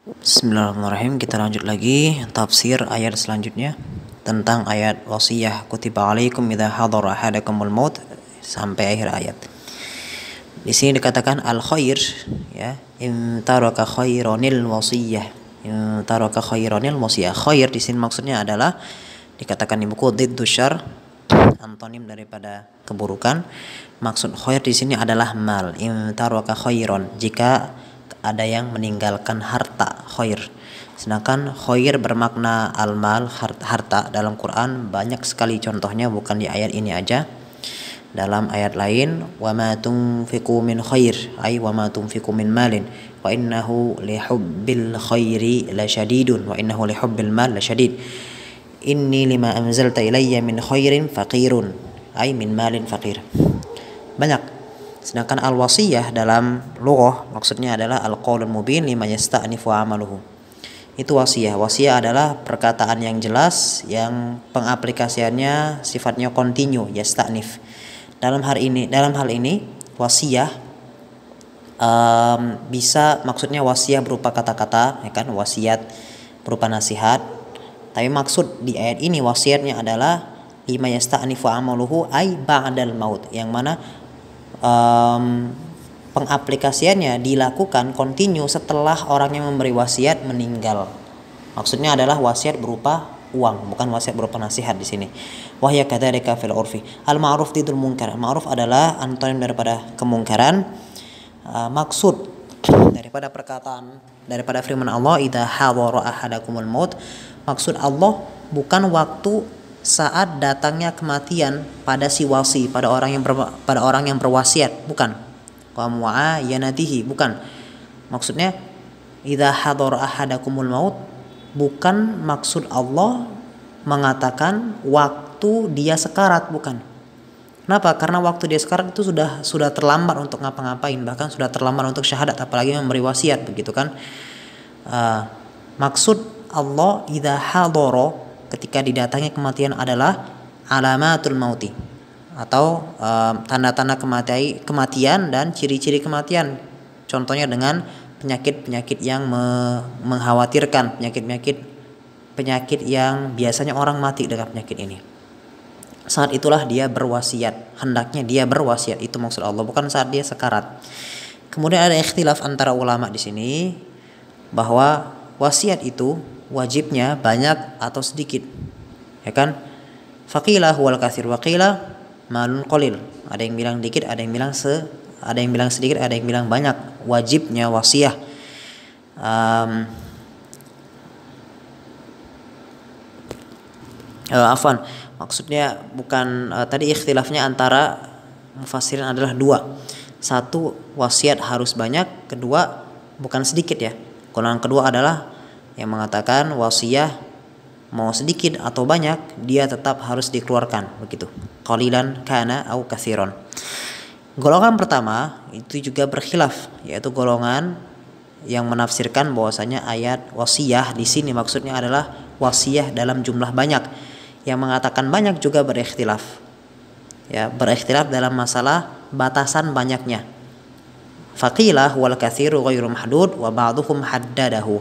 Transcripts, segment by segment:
Bismillahirrahmanirrahim. Kita lanjut lagi tafsir ayat selanjutnya tentang ayat wasiyah kutiba alaikum idza hadara ahadakumul maut sampai akhir ayat. Di sini dikatakan al khair, ya, in taraka khaironil wasiyah. In taraka khaironil wasiyah. Khair di sini maksudnya adalah dikatakan di buku diddu syarr, antonim daripada keburukan. Maksud khair di sini adalah mal. In taraka khairon, jika ada yang meninggalkan harta, khair. Sedangkan khair bermakna al-mal, harta. Dalam Quran banyak sekali contohnya, bukan di ayat ini aja. Dalam ayat lain, wa ma tunfiqu min khair, ay wa ma tunfiqu min malin wa innahu lihubbil khairi lasyadidun, wa innahu lihubbil mal lasyadid. Inni lima anzalta ilayya min khairin faqirun, ay min malin faqir. Banyak. Sedangkan al-wasiyah dalam lughah maksudnya adalah al-qaulul mubin lima yasta'nifu amaluhu. Itu wasiyah. Wasiyah adalah perkataan yang jelas yang pengaplikasiannya sifatnya kontinu, yasta'nif. Dalam hal ini wasiyah bisa maksudnya wasiyah berupa kata-kata, ya kan, wasiat berupa nasihat. Tapi maksud di ayat ini wasiatnya adalah lima yasta'nifu amaluhu ay ba'dal maut, yang mana pengaplikasiannya dilakukan kontinu setelah orang yang memberi wasiat meninggal. Maksudnya adalah wasiat berupa uang, bukan wasiat berupa nasihat di sini. Wahya kadzalika fil urfi. Al ma'ruf didul munkar. Ma'ruf adalah antonim daripada kemungkaran. Maksud daripada perkataan daripada firman Allah idza hadara ahadakumul maut, maksud Allah bukan waktu saat datangnya kematian pada si wasi, pada orang yang berwasiat, bukan. Wa mu'ayyanatihi, bukan. Maksudnya idza hadara ahadakumul maut, bukan maksud Allah mengatakan waktu dia sekarat, bukan. Kenapa? Karena waktu dia sekarat itu sudah terlambat untuk ngapa-ngapain, bahkan sudah terlambat untuk syahadat, apalagi memberi wasiat, begitu kan. Maksud Allah idza hadara, ketika didatangi kematian, adalah alamatul mauti, atau tanda-tanda kematian dan ciri-ciri kematian. Contohnya dengan penyakit-penyakit yang mengkhawatirkan, penyakit yang biasanya orang mati dengan penyakit ini. Saat itulah dia berwasiat, hendaknya dia berwasiat, itu maksud Allah, bukan saat dia sekarat. Kemudian ada ikhtilaf antara ulama di sini bahwa wasiat itu wajibnya banyak atau sedikit, ya kan? Faqila huwal katsir wa qila malun qalil. Ada yang bilang dikit, ada yang bilang sedikit, ada yang bilang banyak wajibnya wasiat. Afwan, maksudnya bukan tadi ikhtilafnya antara mufassirin adalah dua. Satu, wasiat harus banyak, kedua bukan sedikit, ya. Golongan kedua adalah yang mengatakan wasiat mau sedikit atau banyak dia tetap harus dikeluarkan, begitu. Qalilan kana au katsiran. Golongan pertama itu juga berkhilaf, yaitu golongan yang menafsirkan bahwasanya ayat wasiyah di sini maksudnya adalah wasiyah dalam jumlah banyak. Yang mengatakan banyak juga berikhtilaf. Ya, berikhtilaf dalam masalah batasan banyaknya. Faqila wal katsiru ghairu mahdud wa ba'dhum haddadahu.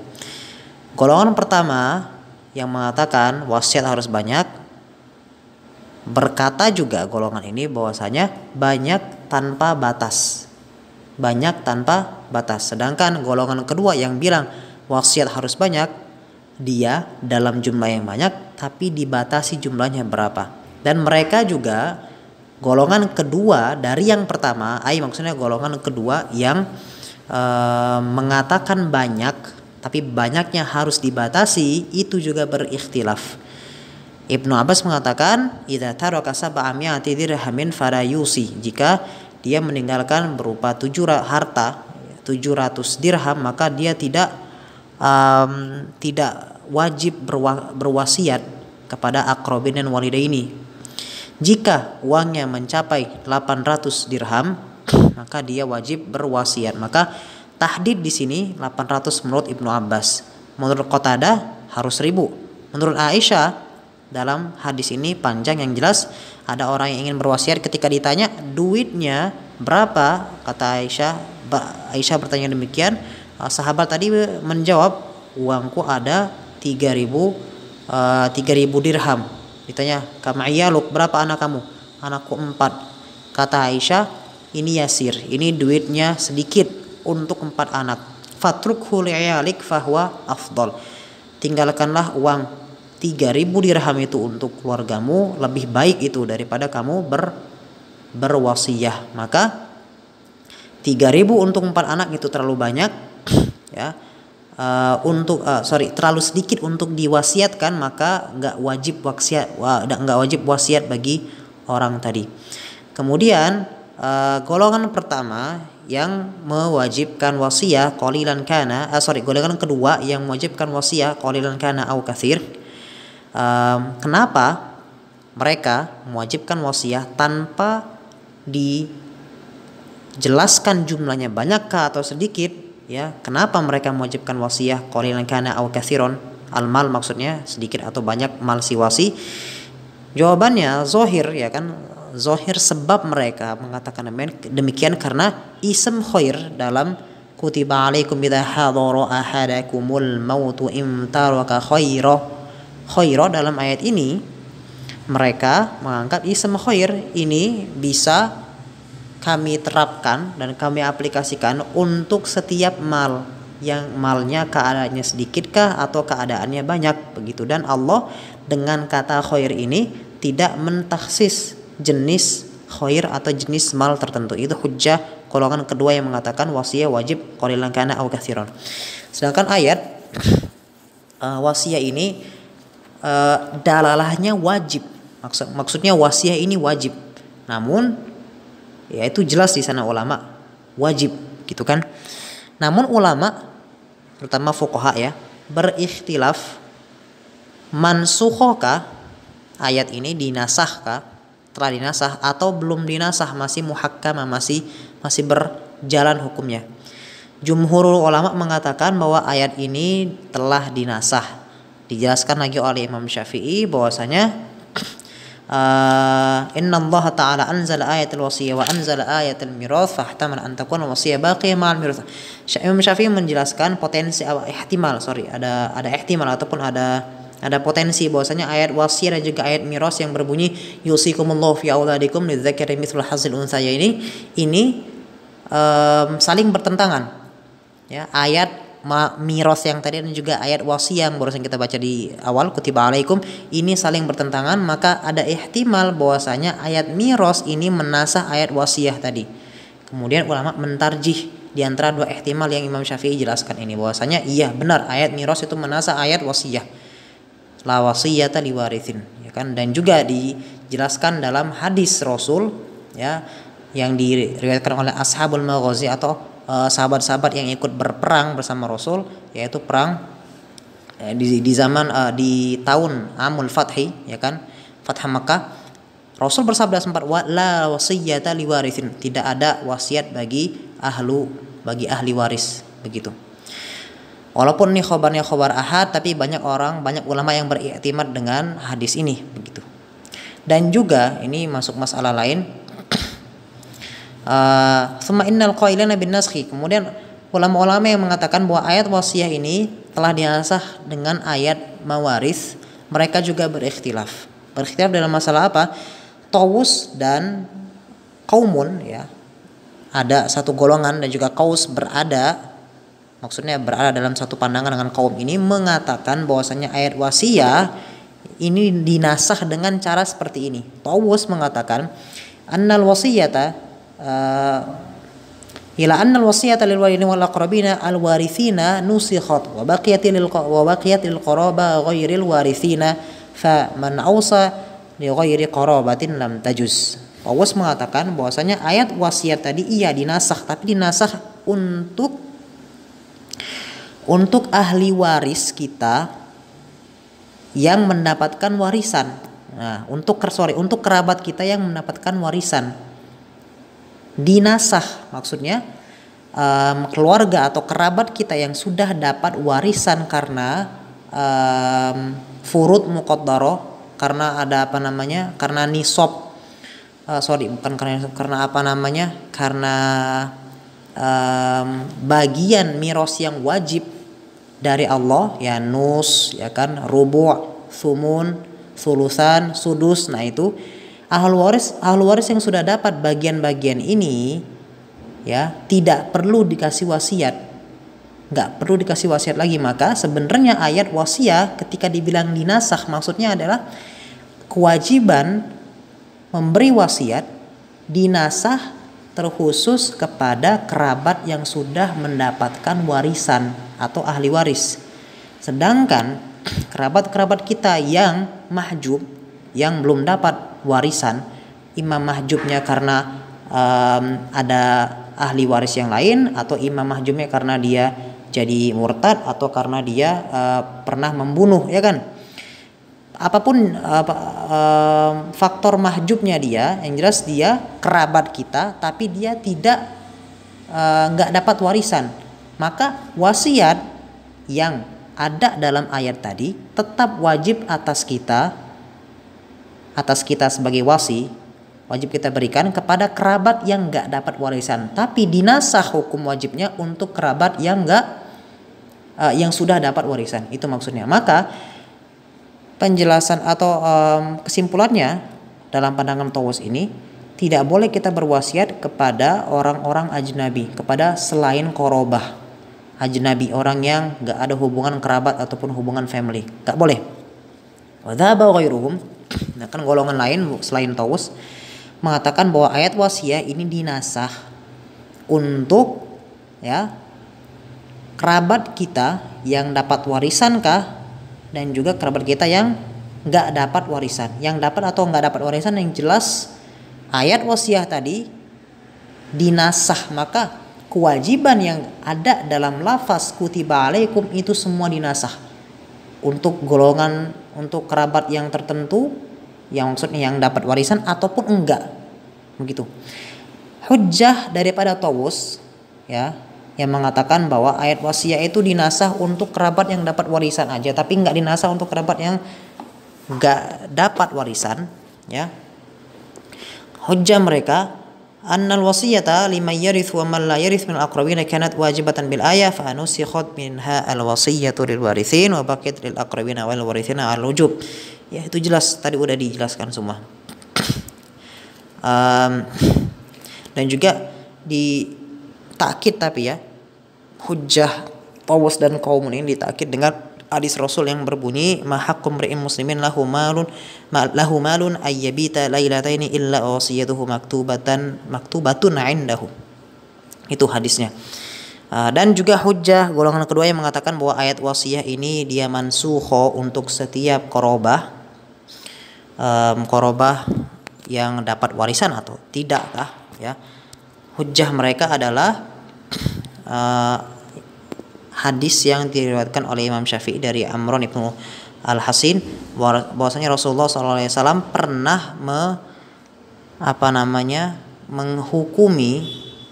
Golongan pertama yang mengatakan wasiat harus banyak, berkata juga golongan ini bahwasanya banyak tanpa batas. Banyak tanpa batas. Sedangkan golongan kedua yang bilang wasiat harus banyak, dia dalam jumlah yang banyak tapi dibatasi jumlahnya berapa. Dan mereka juga golongan kedua dari yang pertama, maksudnya golongan kedua yang mengatakan banyak tapi banyaknya harus dibatasi, itu juga berikhtilaf. Ibnu Abbas mengatakan idza taraka sab'ami'ati dirhamin fala yusi, jika dia meninggalkan berupa 700 dirham maka dia tidak wajib berwasiat kepada aqrabin dan walidaini. Jika uangnya mencapai 800 dirham maka dia wajib berwasiat. Maka tahdid di sini 800 menurut Ibnu Abbas. Menurut Qatadah harus 1000. Menurut Aisyah dalam hadis ini panjang, yang jelas ada orang yang ingin berwasiat, ketika ditanya duitnya berapa, kata Aisyah bertanya demikian, sahabat tadi menjawab uangku ada 3.000 dirham. Ditanya, kam'iyaluk, berapa anak kamu? Anakku 4. Kata Aisyah, ini yasir, ini duitnya sedikit untuk 4 anak. Fatrukhu li'iyalik fahwa afdal. Tinggalkanlah uang 3.000 dirham itu untuk keluargamu, lebih baik itu daripada kamu berwasiyah. Maka 3.000 untuk 4 anak itu terlalu banyak, ya. Terlalu sedikit untuk diwasiatkan, maka nggak wajib wasiat bagi orang tadi. Kemudian golongan pertama yang mewajibkan wasiat golongan kedua yang mewajibkan wasiat qalilan kana au katsir. Kenapa mereka mewajibkan wasiat tanpa dijelaskan jumlahnya banyakkah atau sedikit? Ya, kenapa mereka mewajibkan wasiat qalilan kana au katsiron? Al-mal maksudnya sedikit atau banyak mal si wasi. Jawabannya zahir, ya kan? Zahir sebab mereka mengatakan demikian karena ism khair dalam kutiba alaikum idza hadara ahadakumul mautu in taraka khaira dalam ayat ini mereka menganggap ism khair ini bisa kami terapkan dan kami aplikasikan untuk setiap mal, yang malnya keadaannya sedikitkah atau keadaannya banyak begitu. Dan Allah dengan kata khair ini tidak mentaksis jenis khair atau jenis mal tertentu. Itu hujjah golongan kedua yang mengatakan wasiat wajib qalilan kana au katsiran. Sedangkan ayat wasiat ini dalalahnya wajib. Maksudnya wasiat ini wajib. Namun ya itu jelas di sana ulama wajib gitu kan. Namun ulama terutama fuqaha ya berikhtilaf mansukhoka, ayat ini dinasahkah, telah dinasah atau belum dinasah, masih muhakkama, masih berjalan hukumnya. Jumhurul ulama mengatakan bahwa ayat ini telah dinasah. Dijelaskan lagi oleh Imam Syafi'i bahwasanya inna Allah ta'ala anzala ayatul wasiyah wa anzala ayatul mirath fahtamal an takuna wasiyah baqiyah ma'al mirath. Imam Syafi'i menjelaskan potensi ihtimal ataupun ada potensi bahwasanya ayat wasiat dan juga ayat miras yang berbunyi yusikumullahu fi auladikum lidzakari mithlul hazzil unsaya ini saling bertentangan. Ya, ayat miras yang tadi dan juga ayat wasiat yang barusan kita baca di awal kutiba alaikum ini saling bertentangan, maka ada ihtimal bahwasanya ayat miras ini menasah ayat wasiat tadi. Kemudian ulama mentarjih di antara dua ihtimal yang Imam Syafi'i jelaskan ini, bahwasanya iya benar ayat miras itu menasah ayat wasiat. La wasiyata liwarithin, ya kan, dan juga dijelaskan dalam hadis Rasul ya yang diriwayatkan oleh ashabul maghazi atau sahabat-sahabat yang ikut berperang bersama Rasul, yaitu perang di zaman di tahun Amul Fathi, ya kan, Fath Makkah. Rasul bersabda sempat la wasiyata liwarithin, tidak ada wasiat bagi ahli waris begitu. Walaupun ini khobarnya khobar ahad, tapi banyak ulama yang beriktimad dengan hadis ini begitu. Dan juga ini masuk masalah lain. Summa innal qailana bin naskhi, kemudian ulama-ulama yang mengatakan bahwa ayat wasiat ini telah dinasah dengan ayat mawaris, mereka juga berikhtilaf dalam masalah apa? Tawus dan qaumun, ya, ada satu golongan dan juga kaus maksudnya berada dalam satu pandangan dengan kaum ini mengatakan bahwasanya ayat wasiat ini dinasah dengan cara seperti ini. Tawus mengatakan annal wasiyata ila annal wasiyata lil walidin wal aqrabina al warithina nusikhat wa baqiyat lil qaraba ghairil warithina fa man awsa li ghairi qarabatin lam tajuz. Tawus mengatakan bahwasanya ayat wasiat tadi iya dinasah, tapi dinasah untuk ahli waris kita yang mendapatkan warisan. Nah, untuk kerabat kita yang mendapatkan warisan. Dinasah maksudnya keluarga atau kerabat kita yang sudah dapat warisan karena furud muqaddarah, karena karena nisab, karena bagian miras yang wajib dari Allah, ya nus, ya kan, rubu', sumun, sulusan, sudus. Nah itu ahlu waris yang sudah dapat bagian-bagian ini, ya tidak perlu dikasih wasiat, nggak perlu dikasih wasiat lagi. Maka sebenarnya ayat wasiat ketika dibilang dinasakh, maksudnya adalah kewajiban memberi wasiat dinasakh terkhusus kepada kerabat yang sudah mendapatkan warisan atau ahli waris. Sedangkan kerabat-kerabat kita yang mahjub, yang belum dapat warisan, imam mahjubnya karena ada ahli waris yang lain, atau imam mahjubnya karena dia jadi murtad, atau karena dia pernah membunuh, ya kan. Apapun faktor mahjubnya dia, yang jelas dia kerabat kita tapi dia tidak nggak dapat warisan, maka wasiat yang ada dalam ayat tadi tetap wajib atas kita sebagai wasi, wajib kita berikan kepada kerabat yang nggak dapat warisan, tapi dinasakh hukum wajibnya untuk kerabat yang yang sudah dapat warisan. Itu maksudnya. Maka penjelasan atau kesimpulannya dalam pandangan Tawus ini, tidak boleh kita berwasiat kepada orang-orang ajnabi, kepada selain korobah ajnabi, orang yang gak ada hubungan kerabat ataupun hubungan family, gak boleh. Wadhaba ghairuhum, nah kan golongan lain selain Tawus mengatakan bahwa ayat wasiat ini dinasakh untuk, ya, kerabat kita yang dapat warisan kah, dan juga kerabat kita yang nggak dapat warisan. Yang dapat atau nggak dapat warisan, yang jelas ayat wasiat tadi dinasakh, maka kewajiban yang ada dalam lafaz kutiba alaikum itu semua dinasakh untuk golongan, untuk kerabat yang tertentu, yang maksudnya yang dapat warisan ataupun enggak, begitu. Hujjah daripada Tawus, ya, yang mengatakan bahwa ayat wasiat itu dinasakh untuk kerabat yang dapat warisan aja, tapi nggak dinasakh untuk kerabat yang nggak dapat warisan, ya. Hujjah mereka, annal wasiyata liman yarith wa man la yarith min al-aqrabina kanat wajibatan bil ayah fa nusikhat minha al-wasiyatu lil warithin wa baqiyat lil aqrabina wal warithina al-wujub. Ya, itu jelas tadi udah dijelaskan semua. Dan juga di takkid, tapi ya hujjah Tawus dan kaum ini ditakkid dengan hadis Rasul yang berbunyi mahaqqum ri'in muslimin lahu malun ayyabita lailataini illa wasiyatuhu maktubatun indahu. Itu hadisnya. Dan juga hujjah golongan kedua yang mengatakan bahwa ayat wasiat ini dia mansukho untuk setiap korobah yang dapat warisan atau tidakkah, ya. Hujjah mereka adalah hadis yang diriwayatkan oleh Imam Syafi'i dari Amron ibnu Al-Hasin, bahwasanya Rasulullah SAW pernah menghukumi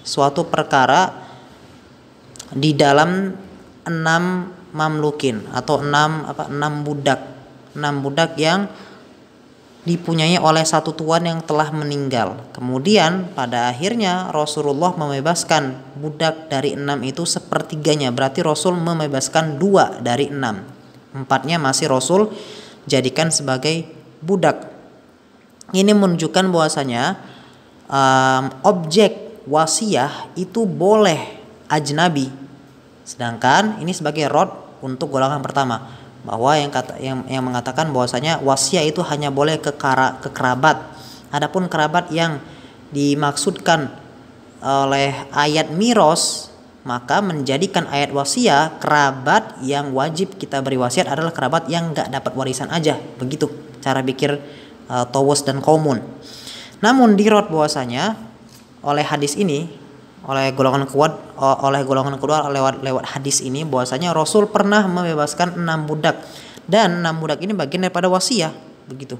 suatu perkara di dalam 6 mamlukin atau 6 budak yang dipunyai oleh satu tuan yang telah meninggal. Kemudian pada akhirnya Rasulullah membebaskan budak dari 6 itu sepertiganya. Berarti Rasul membebaskan 2 dari 6. 4-nya masih Rasul jadikan sebagai budak. Ini menunjukkan bahwasanya objek wasiah itu boleh ajnabi. Sedangkan ini sebagai rod untuk golongan pertama, bahwa yang mengatakan bahwasanya wasiat itu hanya boleh ke kerabat. Adapun kerabat yang dimaksudkan oleh ayat miros, maka menjadikan ayat wasiat kerabat yang wajib kita beri wasiat adalah kerabat yang enggak dapat warisan aja. Begitu cara pikir Tawus dan Qaumun. Namun dirot bahwasanya oleh hadis ini, oleh golongan kedua lewat hadis ini, bahwasanya Rasul pernah membebaskan 6 budak, dan 6 budak ini bagian daripada wasiat, begitu.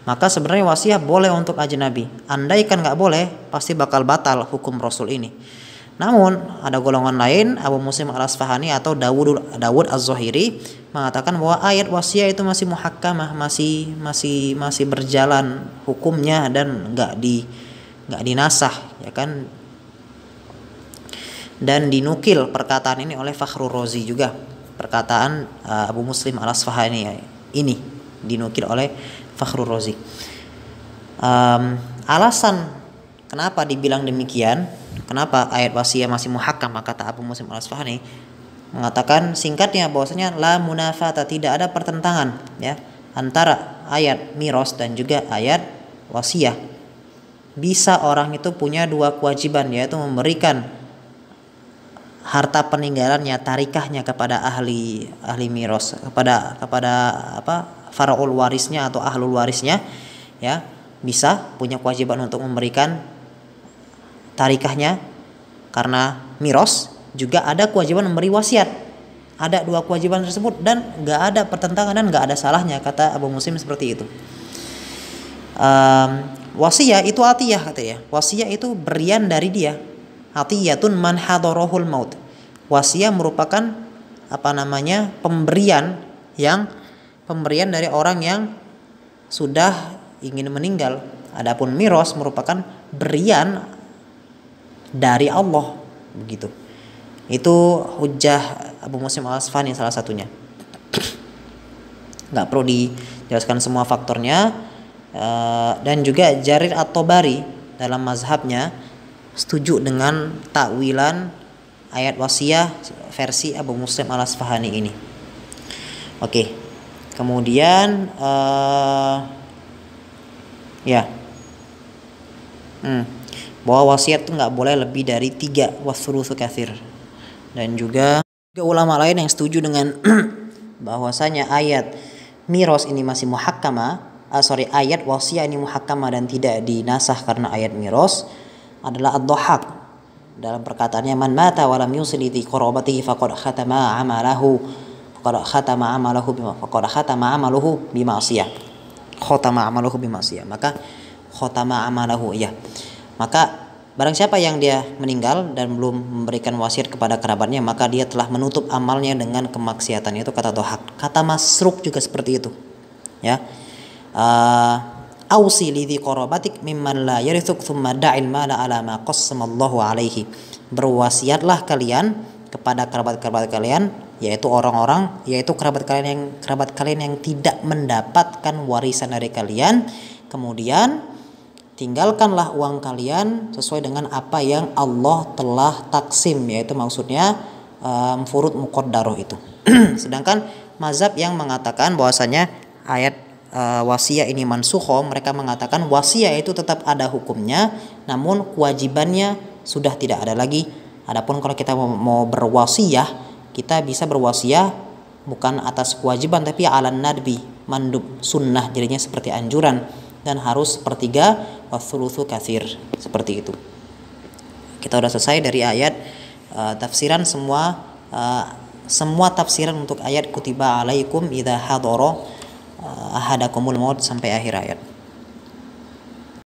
Maka sebenarnya wasiat boleh untuk ajnabi. Andaikan nggak boleh, pasti bakal batal hukum Rasul ini. Namun ada golongan lain, Abu Muslim Al-Asfahani atau Dawud Az-Zahiri mengatakan bahwa ayat wasiat itu masih muhakkamah, masih berjalan hukumnya dan nggak dinasah, ya kan. Dan dinukil perkataan ini oleh Fakhrur Razi juga. perkataan Abu Muslim Al-Asfahani ini dinukil oleh Fakhrur Razi. Alasan kenapa dibilang demikian, kenapa ayat wasiyah masih muhakkam, kata Abu Muslim Al-Asfahani mengatakan singkatnya bahwasanya la munafata, tidak ada pertentangan ya antara ayat miros dan juga ayat wasiyah. Bisa orang itu punya dua kewajiban, yaitu memberikan harta peninggalannya, tarikahnya kepada ahli miros, kepada faraul warisnya atau ahlul warisnya ya, bisa punya kewajiban untuk memberikan tarikahnya karena miros, juga ada kewajiban memberi wasiat. Ada dua kewajiban tersebut dan nggak ada pertentangan dan nggak ada salahnya, kata Abu Muslim seperti itu. Wasiyah itu atiyah, kata ya. Wasiyah itu berian dari dia. Atiyatun man hadarahul maut. Wasiyah merupakan pemberian dari orang yang sudah ingin meninggal. Adapun miros merupakan berian dari Allah, begitu. Itu hujjah Abu Muslim Al-Asfahani salah satunya. Nggak perlu dijelaskan semua faktornya. Dan juga Jarir At-Tabari dalam mazhabnya setuju dengan takwilan ayat wasiyah versi Abu Muslim Al-Asfahani ini. Oke. Kemudian bahwa wasiat itu nggak boleh lebih dari 3, wasulusu katsir. Dan juga ulama lain yang setuju dengan bahwasanya ayat miros ini masih ayat wasiyah ini muhakkama dan tidak dinasah karena ayat miros adalah Ad-Dhahhak dalam perkataannya, man mata wa lam yusil li qarabatihi faqad khatama amalahu bima'siyah. Maka barang siapa yang dia meninggal dan belum memberikan wasiat kepada kerabatnya, maka dia telah menutup amalnya dengan kemaksiatan. Itu kata Dhahhak. Kata Masruq juga seperti itu. Ya. Ausi lidhi qarabatik mimman la yarithuk thumma da'il mala ala ma qassamallahu alaihi. Berwasiatlah kalian kepada kerabat-kerabat kalian, yaitu kerabat kalian yang tidak mendapatkan warisan dari kalian, kemudian tinggalkanlah uang kalian sesuai dengan apa yang Allah telah taksim, yaitu maksudnya furud muqaddarah itu. Sedangkan mazhab yang mengatakan bahwasanya ayat wasiyah ini mansukho, mereka mengatakan wasiyah itu tetap ada hukumnya, namun kewajibannya sudah tidak ada lagi. Adapun kalau kita mau berwasiyah, kita bisa berwasiyah bukan atas kewajiban tapi alan nadbi, mandub, sunnah, jadinya seperti anjuran, dan harus sepertiga wasulusu katsir, seperti itu. Kita sudah selesai dari ayat tafsiran semua tafsiran untuk ayat kutiba alaikum idza hadara ahadakumul maut sampai akhir ayat.